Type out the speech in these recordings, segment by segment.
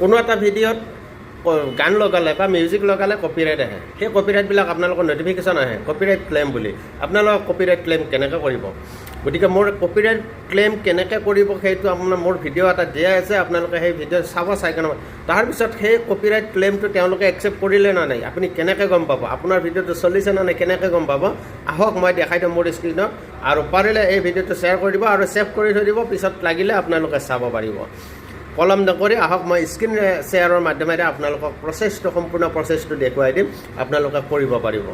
কোনো এটা ভিডিঅ'ত গান লগালে বা মিউজিক লগালে কপিৰাইট আহে সেই কপিৰাইটবিলাক আপোনালোকৰ নটিফিকেশ্যন আহে কপিৰাইট ক্লেইম বুলি আপোনালোকৰ কপিৰাইট ক্লেইম কেনেকৈ কৰিব গতিকে মোৰ কপিৰাইট ক্লেইম কেনেকৈ কৰিব সেইটো আপোনাৰ মোৰ ভিডিঅ' এটা দিয়া আছে আপোনালোকে সেই ভিডিঅ' চাব চাই কেনে তাৰপিছত সেই কপিৰাইট ক্লেইমটো তেওঁলোকে একচেপ্ট কৰিলে নে নাই আপুনি কেনেকৈ গম পাব আপোনাৰ ভিডিঅ'টো চলিছে নে নাই কেনেকৈ গম পাব আহক মই দেখাই দিম মোৰ স্ক্ৰীণত আৰু পাৰিলে এই ভিডিঅ'টো শ্বেয়াৰ কৰি দিব আৰু ছেভ কৰি থৈ দিব পিছত লাগিলে আপোনালোকে চাব পাৰিব কলম নকৰি আহক মই স্ক্ৰীণ শ্বেয়াৰৰ মাধ্যমেৰে আপোনালোকক সম্পূৰ্ণ প্ৰচেছটো দেখুৱাই দিম আপোনালোকে কৰিব পাৰিব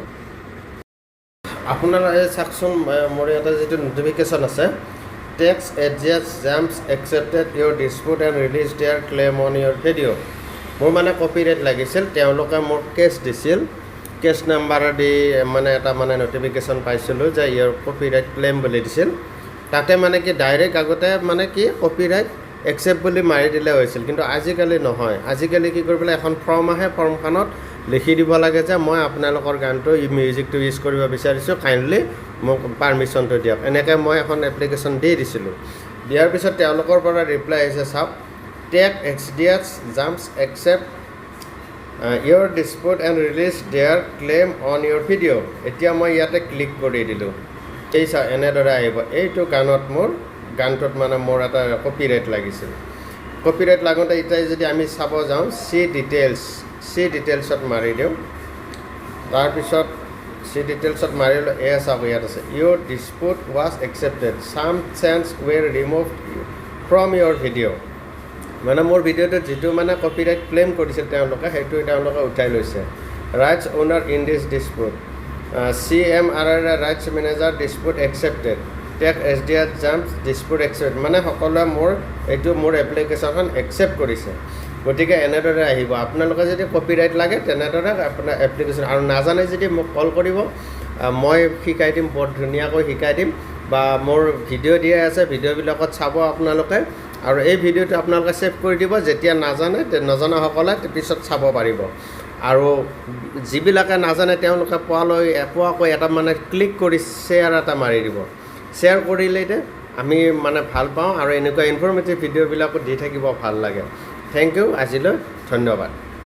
আপোনাৰ এই চাওকচোন মোৰ এটা যিটো নটিফিকেশ্যন আছে tech adjust jumps accepted your dispute and release their claim on your video' মোৰ মানে কপিৰাইট লাগিছিল তেওঁলোকে মোক কেছ দিছিল কেছ নাম্বাৰ দি মানে এটা মানে নটিফিকেশ্যন পাইছিলোঁ যে ইয়ৰ কপিৰাইট ক্লেইম বুলি দিছিল তাতে মানে কি ডাইৰেক্ট আগতে মানে কি কপিৰাইট একচেপ্ট বুলি মাৰি দিলে হৈছিল কিন্তু আজিকালি নহয় আজিকালি কি কৰিবলৈ এখন ফৰ্ম আহে ফৰ্মখনত লিখি দিব লাগে যে মই আপোনালোকৰ গানটো মিউজিকটো ইউজ কৰিব বিচাৰিছোঁ কাইণ্ডলি মোক পাৰ্মিশ্যনটো দিয়ক এনেকৈ মই এখন এপ্লিকেশ্যন দি দিছিলোঁ দিয়াৰ পিছত তেওঁলোকৰ পৰা ৰিপ্লাই আহিছে চাওক tech adjust jumps accept your dispute and release their claim on your video' এতিয়া মই ইয়াতে ক্লিক কৰি দিলোঁ এই চাওক এনেদৰে আহিব এইটো গানটোত মানে মোৰ এটা কপিৰাইট লাগিছিল কপিৰাইট লাগোঁতে এতিয়া যদি আমি চাব যাওঁ চি ডিটেইলছত মাৰি দিওঁ তাৰপিছত চি ডিটেইলছত মাৰিলোঁ চাওক ইয়াত আছে your dispute was accepted some change were removed from your video' মানে মোৰ ভিডিঅ'টোত যিটো মানে কপিৰাইট ক্লেইম কৰিছিল তেওঁলোকে সেইটো তেওঁলোকে উঠাই লৈছে rights owner in this dispute CMRR rights manager dispute accepted tech adjust jumps dispute accept মানে সকলোৱে মোৰ এপ্লিকেশ্যনখন একচেপ্ট কৰিছে গতিকে এনেদৰে আহিব আপোনালোকে যদি কপিৰাইট লাগে তেনেদৰে আপোনাৰ এপ্লিকেশ্যন আৰু নাজানে যদি মোক কল কৰিব মই শিকাই দিম বৰ ধুনীয়াকৈ শিকাই দিম বা মোৰ ভিডিঅ' দিয়া আছে ভিডিঅ'বিলাকত চাব আপোনালোকে আৰু এই ভিডিঅ'টো আপোনালোকে ছেভ কৰি দিব যেতিয়া নজনাসকলে পিছত চাব পাৰিব আৰু যিবিলাকে নাজানে তেওঁলোকে পোৱাকৈ এটা মানে ক্লিক কৰি শ্বেয়াৰ এটা মাৰি দিব শ্বেয়াৰ কৰিলেই আমি মানে ভাল পাওঁ আৰু এনেকুৱা ইনফৰ্মেটিভ ভিডিঅ'বিলাকো দি থাকিব ভাল লাগে থেংক ইউ আজিলৈ ধন্যবাদ